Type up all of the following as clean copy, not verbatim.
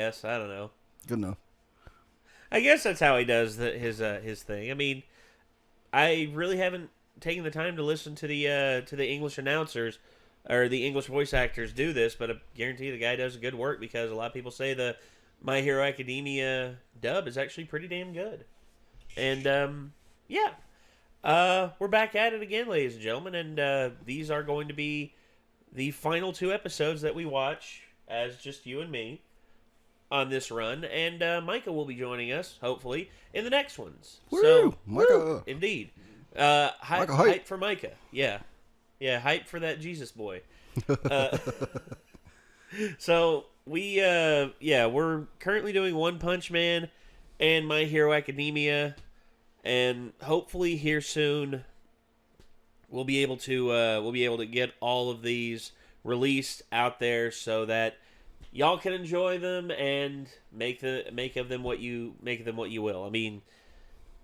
guess. I don't know. Good enough. I guess that's how he does his thing. I mean, I really haven't taken the time to listen to the English announcers or the English voice actors do this, but I guarantee the guy does good work because a lot of people say the My Hero Academia dub is actually pretty damn good. And yeah, we're back at it again, ladies and gentlemen, and these are going to be the final 2 episodes that we watch as just you and me on this run, and Micah will be joining us, hopefully, in the next ones. Woo! So, Micah! Indeed. Hype for Micah. Yeah. Yeah, hype for that Jesus boy. So, we're currently doing One Punch Man and My Hero Academia, and hopefully here soon we'll be able to get all of these released out there so that y'all can enjoy them and make of them what you will. I mean,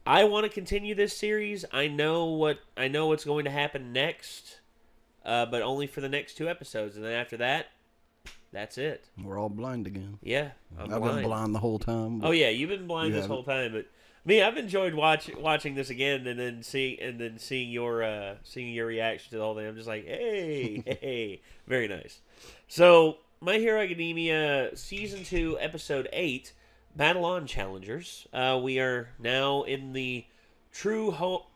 I want to continue this series. I know what's going to happen next, but only for the next 2 episodes, and then after that, that's it. We're all blind again. Yeah, I've been blind the whole time. Oh yeah, you've been blind this whole time, but me, I've enjoyed watching this again and then seeing your reaction to the whole thing. I'm just like, hey, very nice. So, My Hero Academia Season 2, Episode 8, Battle On Challengers. We are now in the true whole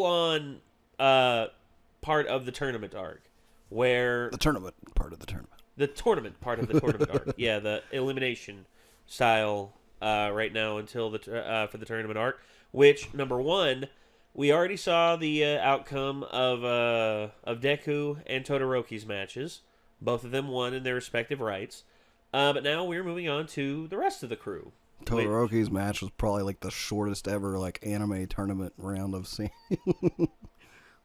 on part of the tournament arc, where the tournament part of the tournament. The tournament part of the tournament arc. Yeah, the elimination style right now until for the tournament arc. Which, number 1, we already saw the outcome of Deku and Todoroki's matches. Both of them won in their respective rights. But now we're moving on to the rest of the crew. Todoroki's match was probably like the shortest ever anime tournament round I've seen. It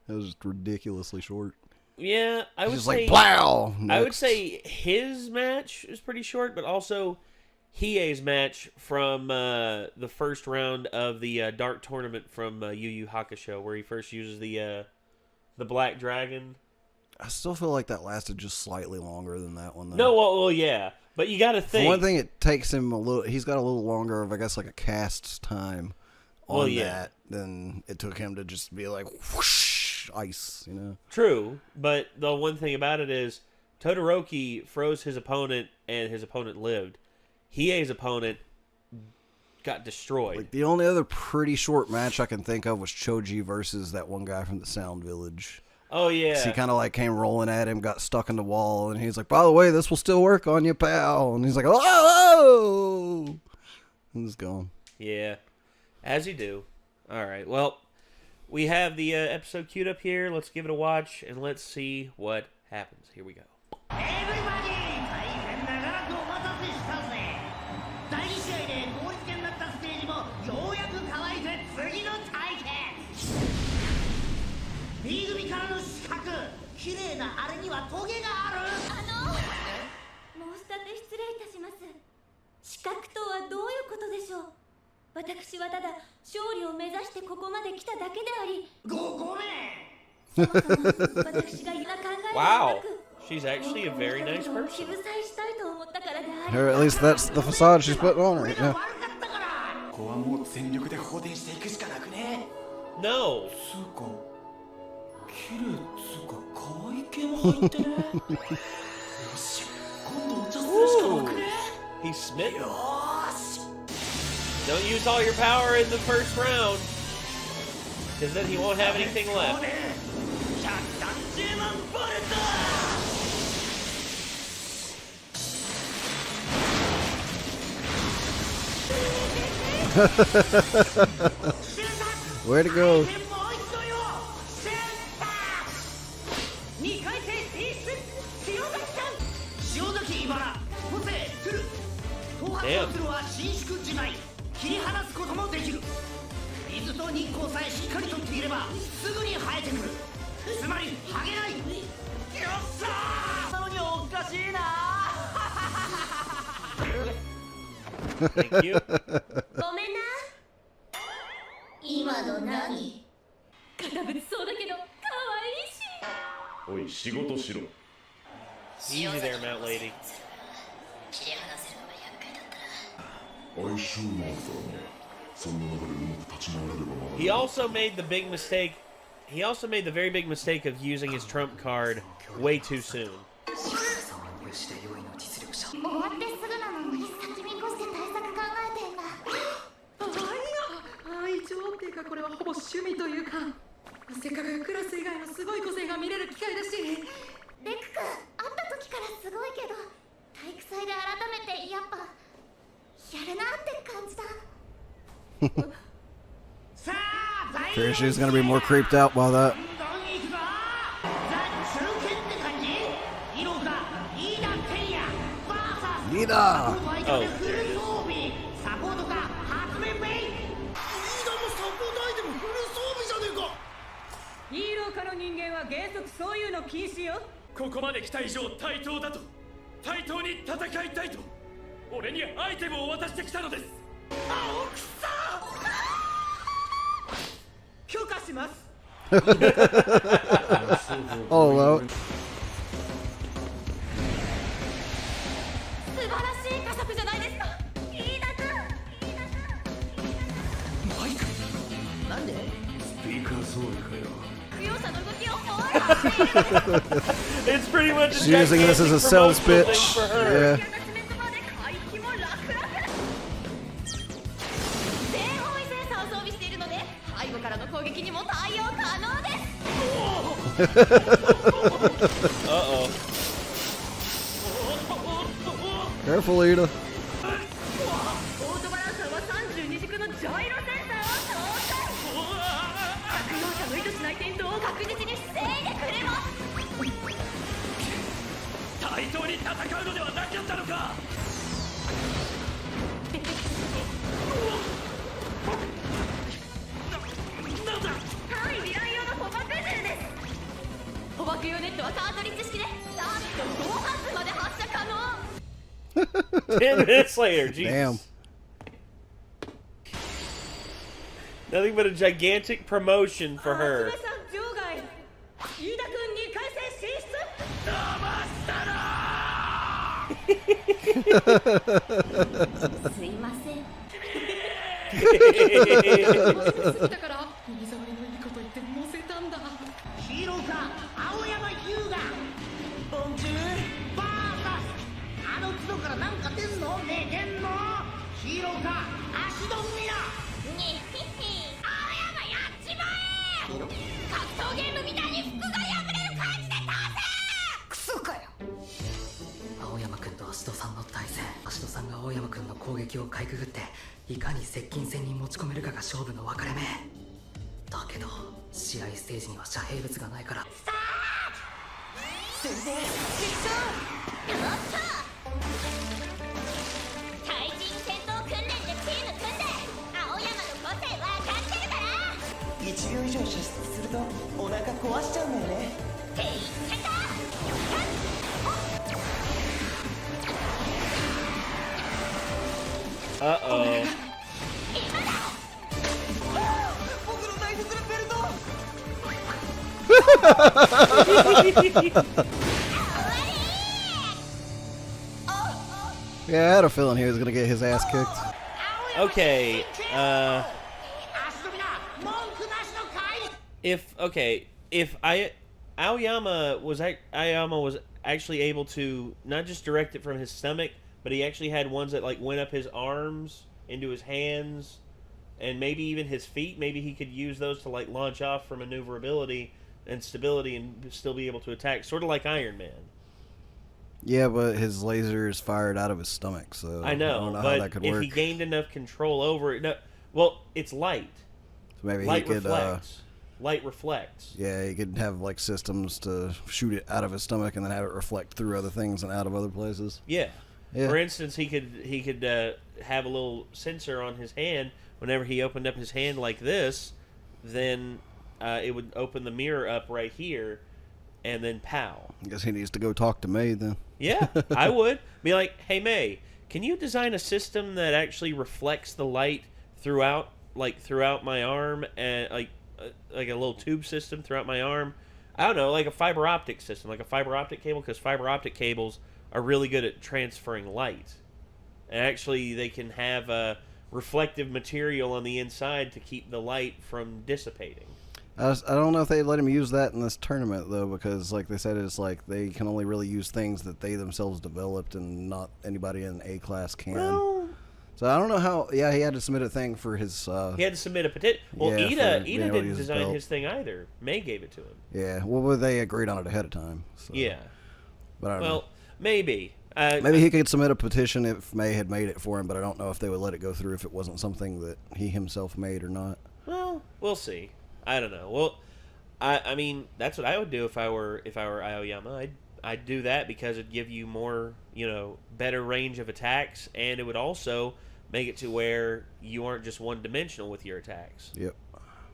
was just ridiculously short. Yeah, I would say plow. I would say his match is pretty short, but also Hiei's match from the first round of the Dark Tournament from Yu Yu Hakusho, where he first uses the Black Dragon. I still feel like that lasted just slightly longer than that one, though. No, well, yeah. But you got to think. For one thing, it takes him he's got a little longer of, I guess, a cast time on that than it took him to just be like, whoosh, ice, True, but the one thing about it is Todoroki froze his opponent, and his opponent lived. Hiei's opponent got destroyed. The only other pretty short match I can think of was Choji versus that one guy from the Sound Village. Oh, yeah. He kind of came rolling at him, got stuck in the wall, and he's like, by the way, this will still work on you, pal. And he's like, oh! And he's gone. Yeah. As you do. All right. Well, we have the episode queued up here. Let's give it a watch, and let's see what happens. Here we go. Everybody! 綺麗なあれにはトゲがある。申し立て失礼いたします。資格とはどういうことでしょう。私はただ勝利を目指してここまで来ただけであり。ごめん。私が今考え Wow, she's actually a very nice person. 救済したいと思ったからであり。 Or at least that's the facade she's putting on right now. ここはもう全力で放電していくしかなくね。 No. つうか、綺麗つうか可愛い系も入ってね。よし、今度お茶するしかなくね。 He's smitten. よし。 Don't use all your power in the first round, because then he won't have anything left. 130万ボルト。 Where'd it go? Damn. 切り離すこともできる。水と日光さえしっかりとっていればすぐに生えてくる。つまり剥げない。よっしゃー。なのにおかしいな。 Thank you. ごめんな。今の何？堅物そうだけど可愛いし。おい、仕事しろ。 Easy there, Mount Lady. 切り離せる He also made the big mistake. He also made the very big mistake of using his trump card way too soon. 終わってすぐなのに先見越して対策考えてんだ。一応っていうかこれはほぼ趣味というか、せっかくクラス以外のすごい個性が見れる機会だし。レク君、会った時からすごいけど、体育祭で改めてやっぱやるなって感じだ。さあ、大 Figure she's gonna be more creeped out by that. どんどん行くぞ。ザ・中堅って感じ。色が飯田天也 VS リーダー。フル装備サポートか発明ベイ。飯田もサポートアイテムフル装備じゃねえか。ヒーロー科の人間は原則そういうの禁止よ。ここまで来た以上対等だと、対等に戦いたいと俺にアイテムを渡してきたのです。青草。許可します。Oh, well. 素晴らしい加速じゃないですか。飯田君、マイクなんで供養者の動きを放 It's pretty much She's using this as a sales promotional thing pitch. for her. Yeah. 全方位センサーを装備しているので背後からの攻撃にも対応可能です。 Uh-oh. Careful, Lita. オートバランサーは32軸のジャイロセンサーを搭載。供養者の意図しない転倒を確実に防いでくれます。対等に戦うのではなかったのか。はい、ヴィラン用の捕獲銃です。捕獲用ネットはカートリッジ式でなんと5発まで発射可能。 10 minutes later, Jesus. Damn. Nothing but a gigantic promotion for her. 夏目さん場外。飯田君2回戦進出。すいません。だから耳障りのいいこと言って乗せたんだ。ヒーローか青山優雅。ボンジュールバーサス。あのクソからなんか出んのねえ出んの。ヒーローか足ドンミラ。にひひ。青山やっちまえ。格闘ゲームみたいに服が破れる感じで倒せ。クソかよ。青山くんと芦戸さんの対戦。芦戸さんが青山くんの攻撃をかいくぐっていかに接近戦に持ち込めるかが勝負の分かれ目だけど、試合ステージには遮蔽物がないから先生、よっしゃ。対人戦闘訓練でチーム組んで青山の個性分かってるから1秒以上射出するとお腹壊しちゃうんだよね。って言ってた。 Uh-oh. 僕の大切なベルト。 Yeah, I had a feeling he was gonna get his ass kicked. Okay, 足ドミナ文句なしの回。 if Aoyama was actually able to not just direct it from his stomach, but he actually had ones that like went up his arms into his hands and maybe even his feet. Maybe he could use those to like launch off for maneuverability and stability and still be able to attack, sort of like Iron Man. Yeah, but his laser is fired out of his stomach, so I know, don't know how but that could if work. he gained enough control over it, no, well, it's light. So maybe Light he could, reflects. Light reflects. yeah, he could have like systems to shoot it out of his stomach and then have it reflect through other things and out of other places. Yeah. Yeah. For instance, he could have a little sensor on his hand. Whenever he opened up his hand like this, then it would open the mirror up right here, and then pow. I guess he needs to go talk to May then. Yeah, I would be like, "Hey May, can you design a system that actually reflects the light throughout my arm, and like a little tube system throughout my arm? I don't know, like a fiber optic system, like a fiber optic cable, because fiber optic cables are really good at transferring light. Actually, they can have a reflective material on the inside to keep the light from dissipating. I don't know if they let him use that in this tournament, though, because, like they said, it's like they can only really use things that they themselves developed and not anybody in A class can. Well, So I don't know how. Yeah, he had to submit a thing for his. he had to submit a petition. Well, yeah, Ida didn't design his thing either. May gave it to him. Yeah, well, they agreed on it ahead of time. So. Yeah. But I don't know. Well, maybe. Maybe he could submit a petition if May had made it for him, but I don't know if they would let it go through if it wasn't something that he himself made or not. Well, we'll see. I don't know. Well, I mean, that's what I would do if I were Aoyama. I'd do that because it'd give you more, better range of attacks, and it would also make it to where you aren't just one-dimensional with your attacks. Yep.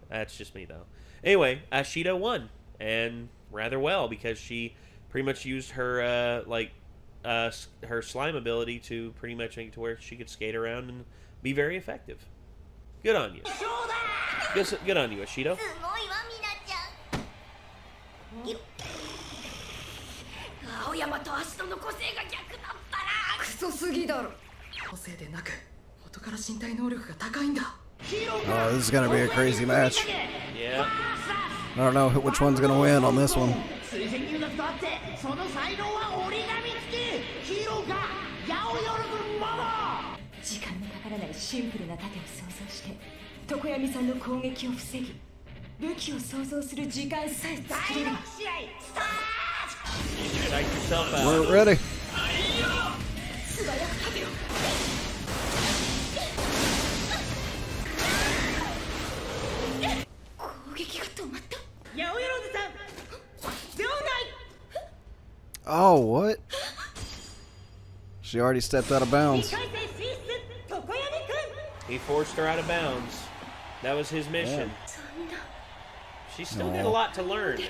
That's just me, though. Anyway, Shido won, and rather well, because she pretty much used her her slime ability to pretty much make it to where she could skate around and be very effective. Good on you. Good on you, Ashido. すごいわみなちゃん。青山と足の個性が逆だったらクソすぎだろ。個性でなく元から身体能力が高いんだ。 Oh, this is gonna be a crazy match. Yeah. I don't know which one's gonna win on this one. 追跡入学とあってその才能は折り紙付きヒーローが八百万ママ時間のかからないシンプルな盾を想像して常闇さんの攻撃を防ぎ武器を想像する時間さえ作れれば試合スター Psych yourself out. We're ready. 素早く盾を攻撃が止まった 八百万さん両内 Oh, what? She already stepped out of bounds. 2回戦進出常闇くん He forced her out of bounds. That was his mission. She's still got a lot to learn, man.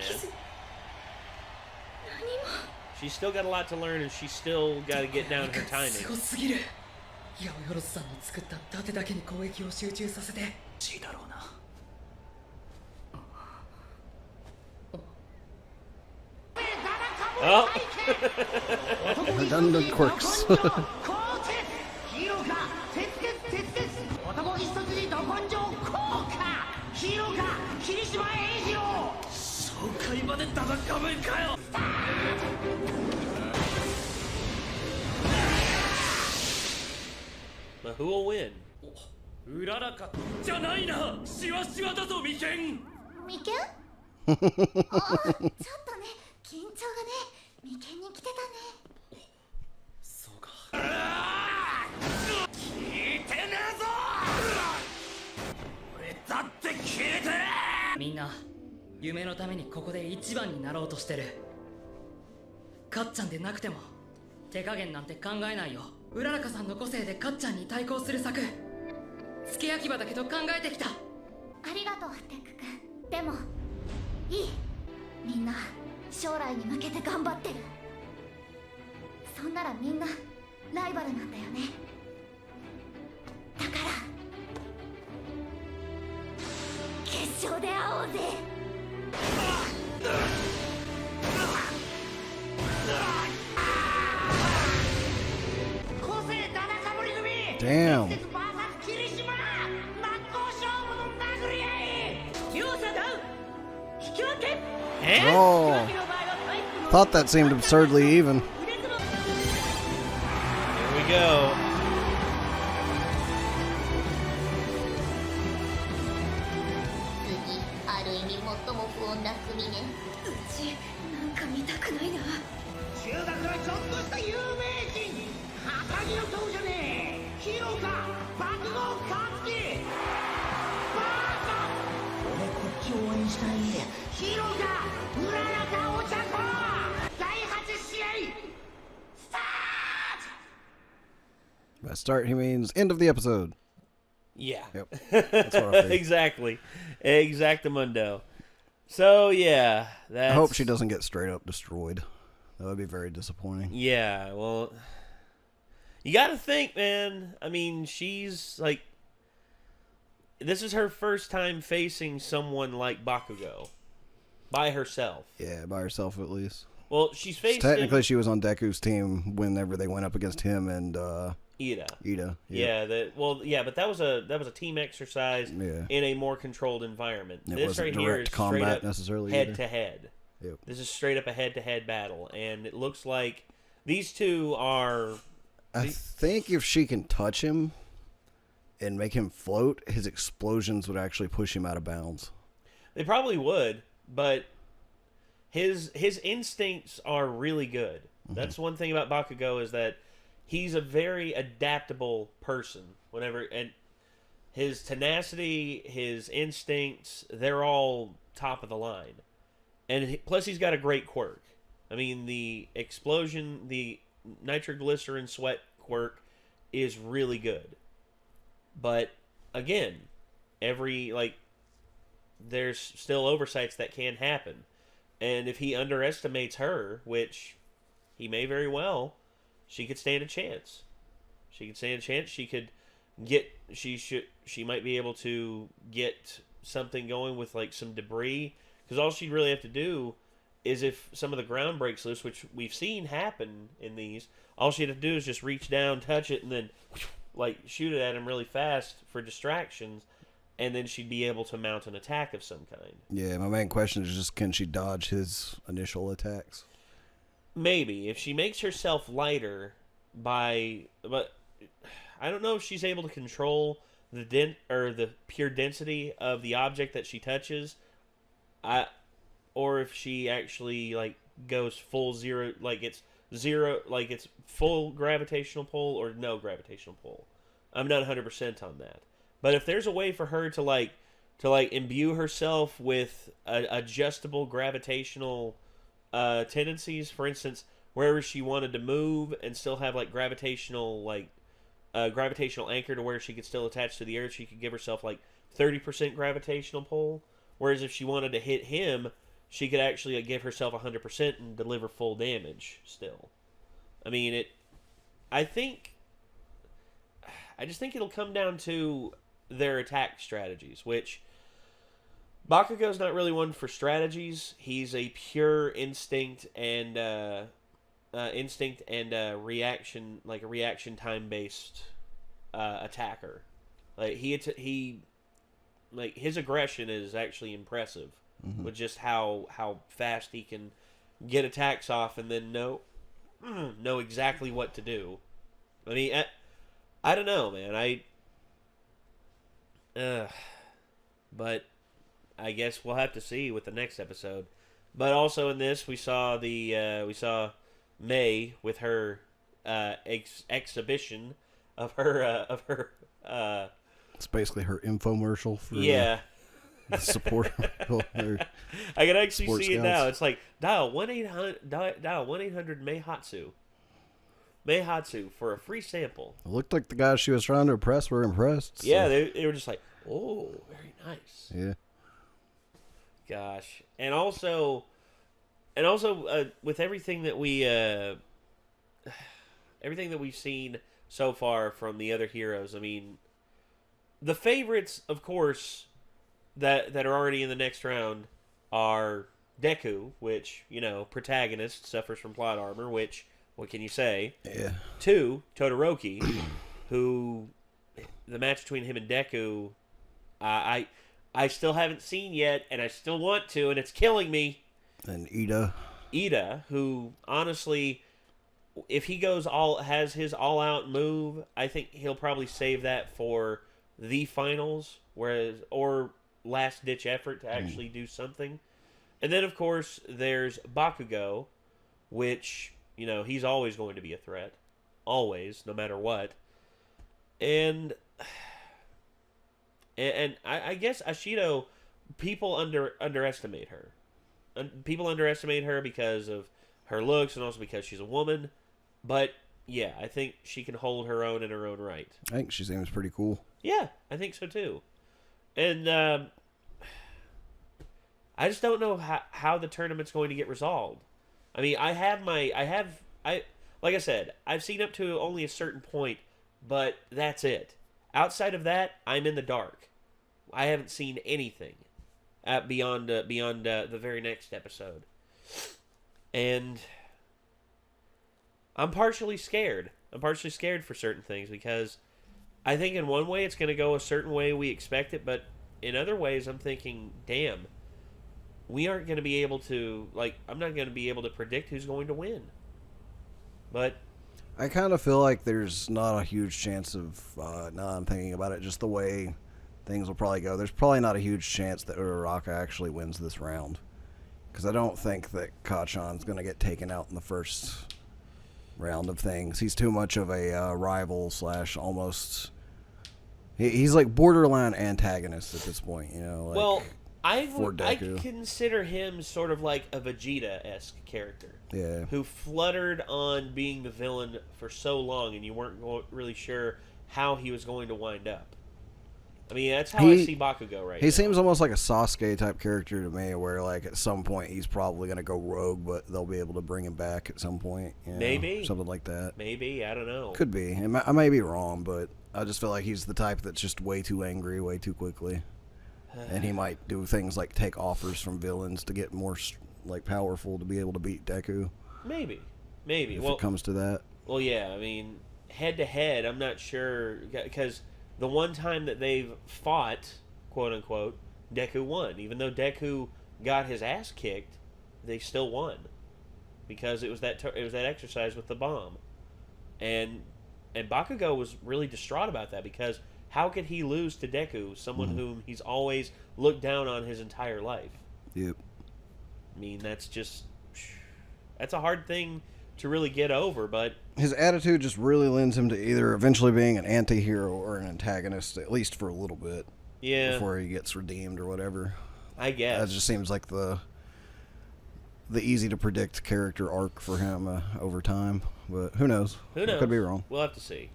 She's still got a lot to learn, and she's still got to get down her timing. すごすぎる。八百万さんの作った盾だけに攻撃を集中させて。しいだろうな。 Oh. Redundant quirks. ヒーローか鉄男一筋ど根性こうかヒーローか霧島英二郎 爽快まで戦うかよ But who will win? うららかじゃないなしわしわだぞ眉間眉間ああ、ちょっとね、緊張がね、眉間に来てたね。そうか聞いてねえぞ俺だって聞いてみんな夢のためにここで一番になろうとしてる。かっちゃんでなくても手加減なんて考えないよ。うららかさんの個性でかっちゃんに対抗する策、付け焼き場だけど考えてきた。ありがとう、テック君。でも、いい。みんな、将来に向けて頑張ってる。そんならみんな、ライバルなんだよね。だから、決勝で会おうぜ。個性だだかぶり組 Damn. 鉄 VS 霧島真っ向勝負の殴り合い両者ダウン引き分け Oh. Thought that seemed absurdly even. Here we go. 次、ある意味最も不穏な組ね。うちなんか見たくないな。中学はちょっとした有名人旗木の塔じゃねえヒーローか爆豪勝樹バーサ俺こっち応援したいヒーローかうららかお茶子第8試合スタート By start, he means end of the episode. Yeah. Yep. That's what I figured. Exactly. Exactamundo. So, yeah. That's... I hope she doesn't get straight up destroyed. That would be very disappointing. Yeah, well... You gotta think, man. I mean, she's, like... This is her first time facing someone like Bakugo. By herself. Yeah, by herself at least. Well, she's faced Technically, him... she was on Deku's team whenever they went up against him and Ida. Ida. Yeah. But that was a team exercise Yeah. in a more controlled environment. It This wasn't right here direct is combat straight up necessarily head either. to head. Yep. This is straight up a head to head battle, and it looks like these two are. I think if she can touch him and make him float, his explosions would actually push him out of bounds. They probably would, but his instincts are really good. That's one thing about Bakugo is that he's a very adaptable person. And his tenacity, his instincts, they're all top of the line. And plus he's got a great quirk. I mean, the explosion, the nitroglycerin sweat quirk is really good. But again, there's still oversights that can happen. And if he underestimates her, which he may very well, she could stand a chance. She might be able to get something going with like some debris, because all she'd really have to do is, if some of the ground breaks loose, which we've seen happen in these, all she'd have to do is just reach down, touch it, and then like shoot it at him really fast for distractions, and then she'd be able to mount an attack of some kind. Yeah, my main question is just, can she dodge his initial attacks? Maybe if she makes herself lighter but I don't know if she's able to control the pure density of the object that she touches, or if she actually like goes full zero, like it's zero, like it's full gravitational pull or no gravitational pull. I'm not 100% on that. But if there's a way for her to imbue herself with adjustable gravitational tendencies, for instance, wherever she wanted to move and still have like gravitational anchor to where she could still attach to the earth, she could give herself like 30% gravitational pull. Whereas if she wanted to hit him, she could actually give herself 100% and deliver full damage still. I mean, I just think it'll come down to their attack strategies, which Bakugo's not really one for strategies. He's a pure instinct and reaction, like a reaction time based attacker. Like like his aggression is actually impressive, with just how fast he can get attacks off and then know exactly what to do. I mean, I don't know, man. But I guess we'll have to see with the next episode. But also in this, we saw May with her exhibition of her. It's basically her infomercial for Yeah. the support. I can actually see it now. Scouts. It's like dial 1-800 Meihatsu for a free sample. It looked like the guys she was trying to impress were impressed. So. Yeah, they were just like, oh, very nice. Yeah. Gosh, and also with everything that we've seen so far from the other heroes, I mean, the favorites, of course, that are already in the next round are Deku, which, protagonist, suffers from plot armor, which, what can you say? Yeah. 2, Todoroki, who, the match between him and Deku, I still haven't seen yet, and I still want to, and it's killing me. And Ida, who, honestly, if he has his all-out move, I think he'll probably save that for the finals, or last-ditch effort to actually do something. And then, of course, there's Bakugo, which, he's always going to be a threat. Always, no matter what. And I guess Ashido, people underestimate her. People underestimate her because of her looks and also because she's a woman. But, yeah, I think she can hold her own in her own right. I think she seems pretty cool. Yeah, I think so too. And I just don't know how the tournament's going to get resolved. I mean, like I said, I've seen up to only a certain point, but that's it. Outside of that, I'm in the dark. I haven't seen anything beyond the very next episode. And I'm partially scared. I'm partially scared for certain things because I think in one way it's going to go a certain way we expect it, but in other ways I'm thinking, damn, we aren't going to be able to, like, I'm not going to be able to predict who's going to win. But I kind of feel like there's not a huge chance of, now I'm thinking about it, just the way things will probably go. There's probably not a huge chance that Uraraka actually wins this round. Because I don't think that Kachan's going to get taken out in the first round of things. He's too much of a rival / almost... He's like borderline antagonist at this point, you know? Like, well, I Deku. consider him sort of like a Vegeta-esque character. Yeah. Who fluttered on being the villain for so long, and you weren't really sure how he was going to wind up. I mean, that's how I see Bakugo right now. He seems almost like a Sasuke type character to me, where like at some point he's probably going to go rogue, but they'll be able to bring him back at some point. You know, maybe. Something like that. Maybe, I don't know. Could be. I may be wrong, but I just feel like he's the type that's just way too angry, way too quickly. And he might do things like take offers from villains to get more like powerful to be able to beat Deku. Maybe. If it comes to that. Well, yeah, I mean, head to head, I'm not sure, because the one time that they've fought, quote unquote, Deku won. Even though Deku got his ass kicked, they still won because it was that exercise with the bomb, and Bakugo was really distraught about that because how could he lose to Deku, someone whom he's always looked down on his entire life? Yep. I mean, that's a hard thing to really get over, but his attitude just really lends him to either eventually being an anti-hero or an antagonist, at least for a little bit. Yeah. Before he gets redeemed or whatever. I guess. That just seems like the easy to predict character arc for him over time, but who knows? Who knows? I could be wrong. We'll have to see.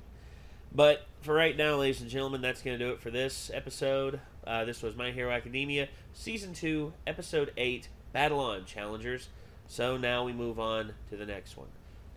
But for right now, ladies and gentlemen, that's going to do it for this episode. This was My Hero Academia, Season 2, Episode 8, Battle On Challengers. So now we move on to the next one.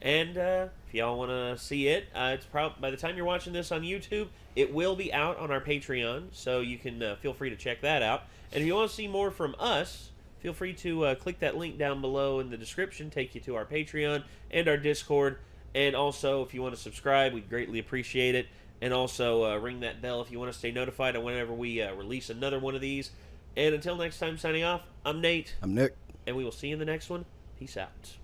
And if y'all want to see it, it's by the time you're watching this on YouTube, it will be out on our Patreon, so you can feel free to check that out. And if you want to see more from us, feel free to click that link down below in the description, take you to our Patreon and our Discord. And also, if you want to subscribe, we'd greatly appreciate it. And also, ring that bell if you want to stay notified on whenever we release another one of these. And until next time, signing off, I'm Nate. I'm Nick. And we will see you in the next one. Peace out.